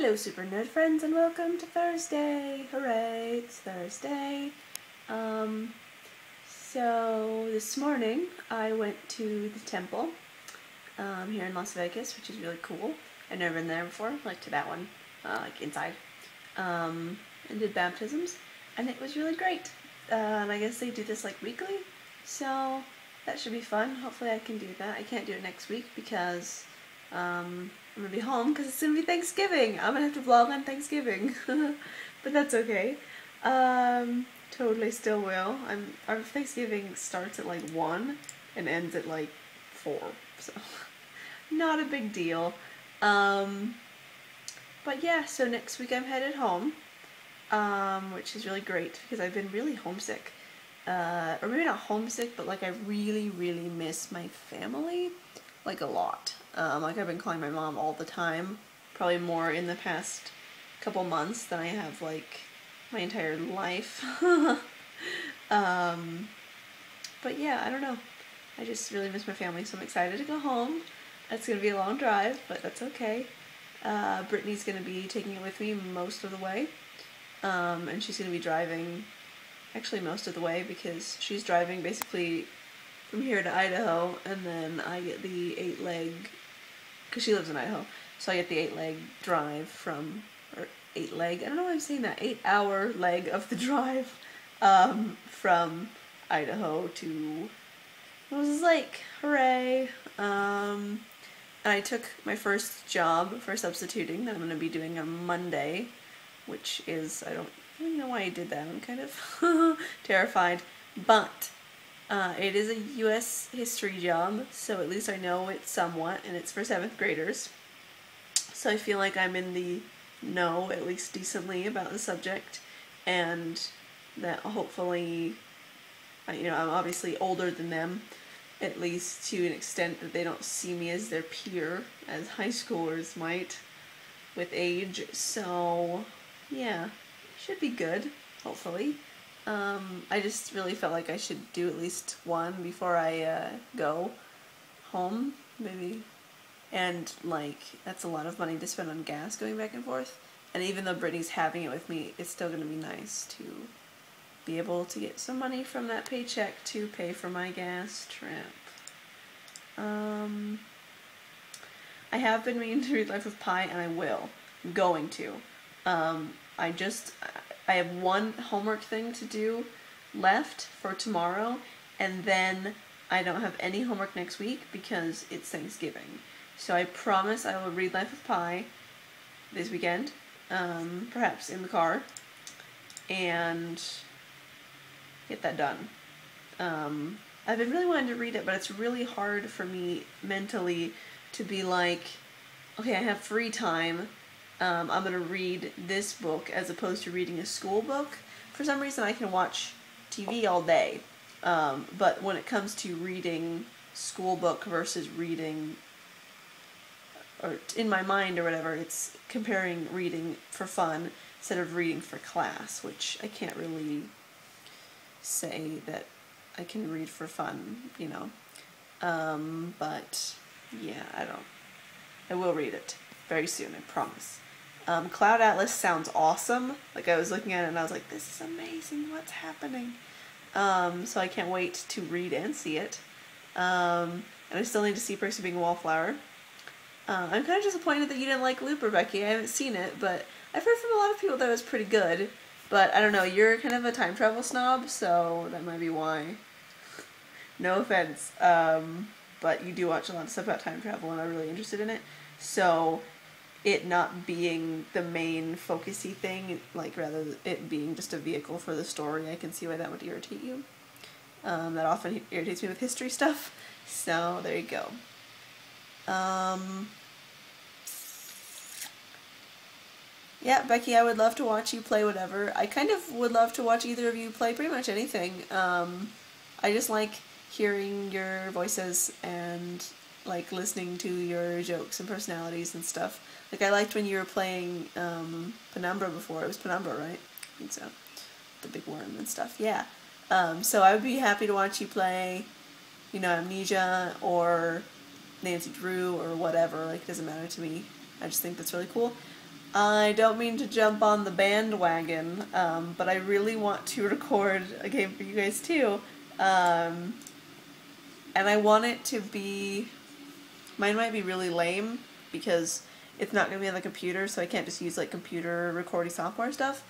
Hello Super Nerd Friends and welcome to Thursday! Hooray, it's Thursday. So this morning I went to the temple here in Las Vegas, which is really cool. I've never been there before, like to that one, like inside, and did baptisms, and it was really great. And I guess they do this like weekly, so that should be fun. Hopefully I can do that. I can't do it next week because I'm gonna be home because it's gonna be Thanksgiving. I'm gonna have to vlog on Thanksgiving, but that's okay. Totally still will. Our Thanksgiving starts at like 1 and ends at like 4, so not a big deal. But yeah, so next week I'm headed home, which is really great because I've been really homesick. Or maybe not homesick, but like I really, really miss my family, like a lot. Like I've been calling my mom all the time, probably more in the past couple months than I have like my entire life. But yeah, I don't know. I just really miss my family, so I'm excited to go home. It's gonna be a long drive, but that's okay. Brittany's gonna be taking it with me most of the way, and she's gonna be driving actually most of the way because she's driving basically from here to Idaho, and then I get the 8-leg, because she lives in Idaho, so I get the 8-leg drive from, or 8-leg, I don't know why I'm saying that, 8-hour leg of the drive from Idaho to Moses Lake. Hooray! And I took my first job for substituting that I'm going to be doing on Monday, which is, I don't really know why I did that. I'm kind of terrified, but it is a U.S. history job, so at least I know it somewhat, and it's for 7th graders. So I feel like I'm in the know, at least decently, about the subject, and that hopefully, I'm obviously older than them, at least to an extent that they don't see me as their peer, as high schoolers might, with age. So, yeah, should be good, hopefully. I just really felt like I should do at least one before I go home, maybe. And, like, that's a lot of money to spend on gas going back and forth. And even though Brittany's having it with me, it's still going to be nice to be able to get some money from that paycheck to pay for my gas trip. I have been meaning to read Life of Pi, and I will. I'm going to. I have one homework thing to do left for tomorrow, and then I don't have any homework next week because it's Thanksgiving. So I promise I will read Life of Pi this weekend, perhaps in the car, and get that done. I've been really wanting to read it, but it's really hard for me mentally to be like, okay, I have free time, I'm going to read this book as opposed to reading a school book. For some reason I can watch TV all day, but when it comes to reading school book versus reading, or in my mind or whatever, it's comparing reading for fun instead of reading for class, which I can't really say that I can read for fun, but yeah, I will read it very soon, I promise. Cloud Atlas sounds awesome. Like, I was looking at it and I was like, this is amazing, what's happening? So I can't wait to read and see it. And I still need to see Percy Being a Wallflower. I'm kind of disappointed that you didn't like Looper, Becky. I haven't seen it, but I've heard from a lot of people that it was pretty good. But I don't know, you're kind of a time travel snob, so that might be why. No offense, but you do watch a lot of stuff about time travel and I'm really interested in it. So it not being the main focusy thing, like rather it being just a vehicle for the story, I can see why that would irritate you. That often irritates me with history stuff, so there you go. Yeah, Becky, I would love to watch you play whatever. I kind of would love to watch either of you play pretty much anything. I just like hearing your voices and like listening to your jokes and personalities and stuff. Like, I liked when you were playing Penumbra before. It was Penumbra, right? I think so. The big worm and stuff. Yeah. So I would be happy to watch you play, Amnesia or Nancy Drew or whatever. Like, it doesn't matter to me. I just think that's really cool. I don't mean to jump on the bandwagon, but I really want to record a game for you guys too. And I want it to be... Mine might be really lame, because it's not going to be on the computer, so I can't just use like computer recording software stuff.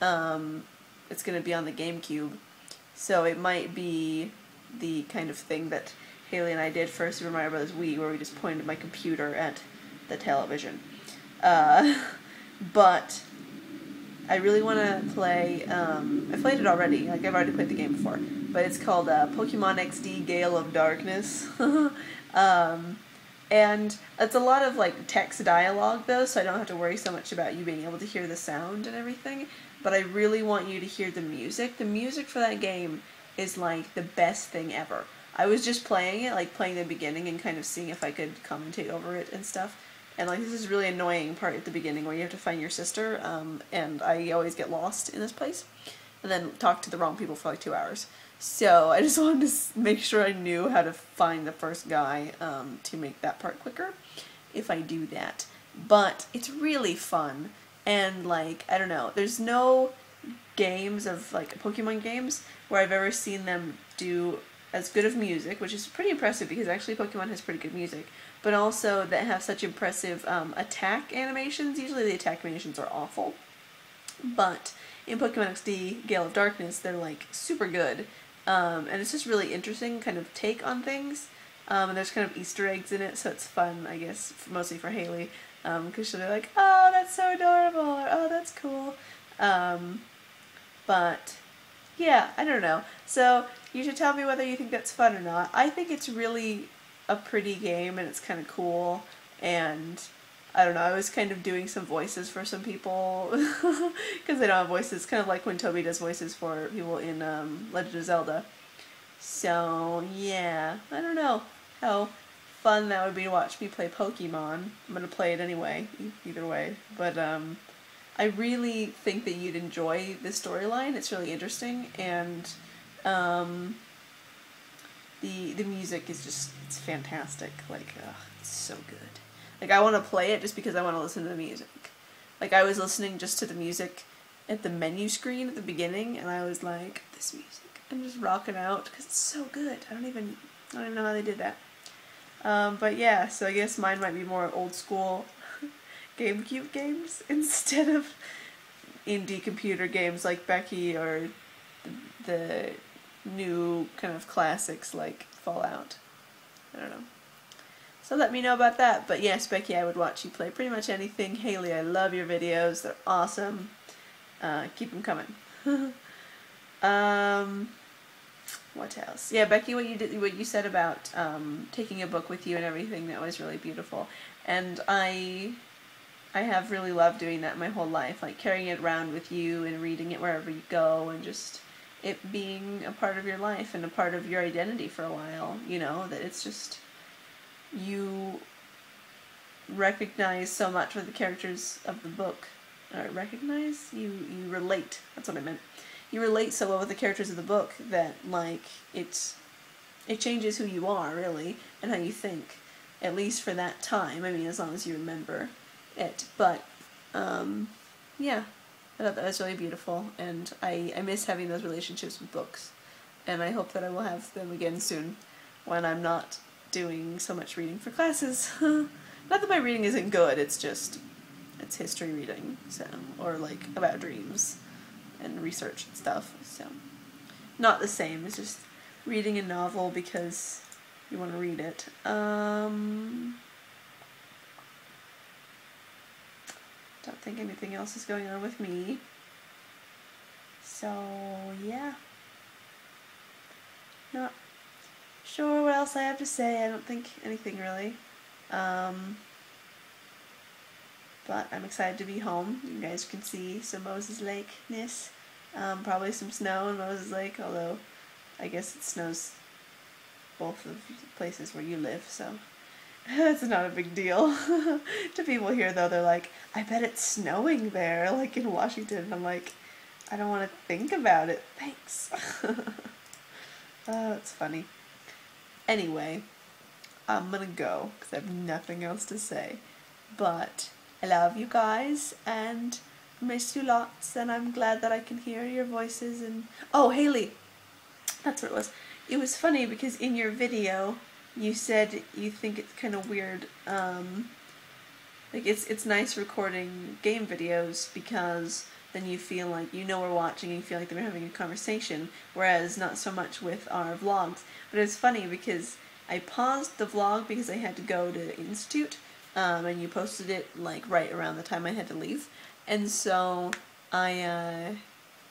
It's going to be on the GameCube. So it might be the kind of thing that Haley and I did for Super Mario Bros. Wii, where we just pointed my computer at the television. But I really want to play, I've played it already, like I've already played the game before, but it's called Pokemon XD Gale of Darkness. And it's a lot of like text dialogue though, so I don't have to worry so much about you being able to hear the sound and everything, but I really want you to hear the music. The music for that game is like the best thing ever. I was just playing it, like playing the beginning and kind of seeing if I could commentate over it and stuff. And like this is really annoying part at the beginning where you have to find your sister, and I always get lost in this place, and then talk to the wrong people for like 2 hours. So I just wanted to make sure I knew how to find the first guy to make that part quicker, if I do that. But it's really fun, and like, I don't know, there's no games of like Pokemon games where I've ever seen them do as good of music, which is pretty impressive because actually Pokemon has pretty good music, but also that have such impressive attack animations. Usually the attack animations are awful, but in Pokemon XD Gale of Darkness they're like super good, and it's just really interesting kind of take on things, and there's kind of Easter eggs in it, so it's fun, I guess, mostly for Haley, because she'll be like, oh, that's so adorable, or oh, that's cool, but yeah, I don't know. So you should tell me whether you think that's fun or not. I think it's really a pretty game and it's kind of cool, and I don't know, I was kind of doing some voices for some people because they don't have voices, kind of like when Toby does voices for people in Legend of Zelda. So yeah, I don't know how fun that would be to watch me play Pokemon. I'm gonna play it anyway, either way, but I really think that you'd enjoy this storyline. It's really interesting, and the music is just, it's fantastic. Like, it's so good. Like, I want to play it just because I want to listen to the music. Like, I was listening just to the music at the menu screen at the beginning, and I was like, this music, I'm just rocking out because it's so good. I don't even know how they did that. But yeah, so I guess mine might be more old school GameCube games instead of indie computer games like Becky, or the new kind of classics like Fallout. I don't know. So let me know about that. But yes, Becky, I would watch you play pretty much anything. Haley, I love your videos. They're awesome. Keep them coming. What else? Yeah, Becky, what you said about taking a book with you and everything, that was really beautiful. And I have really loved doing that my whole life, like carrying it around with you and reading it wherever you go, and just it being a part of your life and a part of your identity for a while, you know, that it's just, you recognize so much with the characters of the book. You relate, that's what I meant. You relate so well with the characters of the book that, like, it changes who you are, really, and how you think, at least for that time. I mean, as long as you remember it, but yeah, I thought that was really beautiful, and I miss having those relationships with books, and I hope that I will have them again soon when I'm not doing so much reading for classes. Not that my reading isn't good, it's just, it's history reading, so, or like about dreams and research and stuff, so not the same. It's just reading a novel because you want to read it. Don't think anything else is going on with me. So, yeah. Not sure what else I have to say. I don't think anything really. But I'm excited to be home. You guys can see some Moses Lake-ness. Probably some snow in Moses Lake, although I guess it snows both of the places where you live, so it's not a big deal. To people here, though, they're like, I bet it's snowing there, like in Washington. And I'm like, I don't want to think about it. Thanks. Oh, it's funny. Anyway, I'm gonna go, because I have nothing else to say. But I love you guys, and miss you lots, and I'm glad that I can hear your voices. And oh, Haley, that's what it was. It was funny because in your video you said you think it's kind of weird, like it's nice recording game videos because then you feel like you know we're watching and you feel like they're having a conversation, whereas not so much with our vlogs. But it's funny because I paused the vlog because I had to go to the institute, and you posted it like right around the time I had to leave, and so I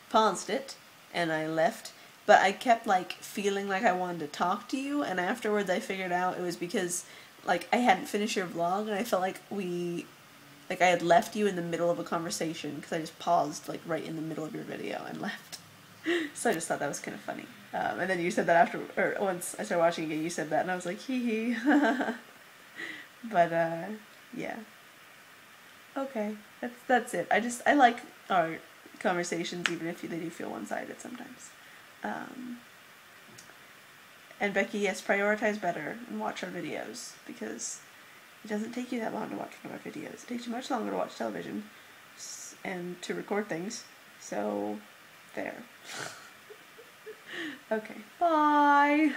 paused it and I left, but I kept like feeling like I wanted to talk to you, and afterwards I figured out it was because like I hadn't finished your vlog and I felt like I had left you in the middle of a conversation because I just paused like right in the middle of your video and left. So I just thought that was kind of funny. And then you said that after, or once I started watching again, you said that, and I was like, hee hee. But yeah. Okay, that's it. I like our conversations, even if they do feel one-sided sometimes. And Becky, yes, prioritize better and watch our videos, because it doesn't take you that long to watch one of our videos. It takes you much longer to watch television and to record things. So, there. Okay, bye!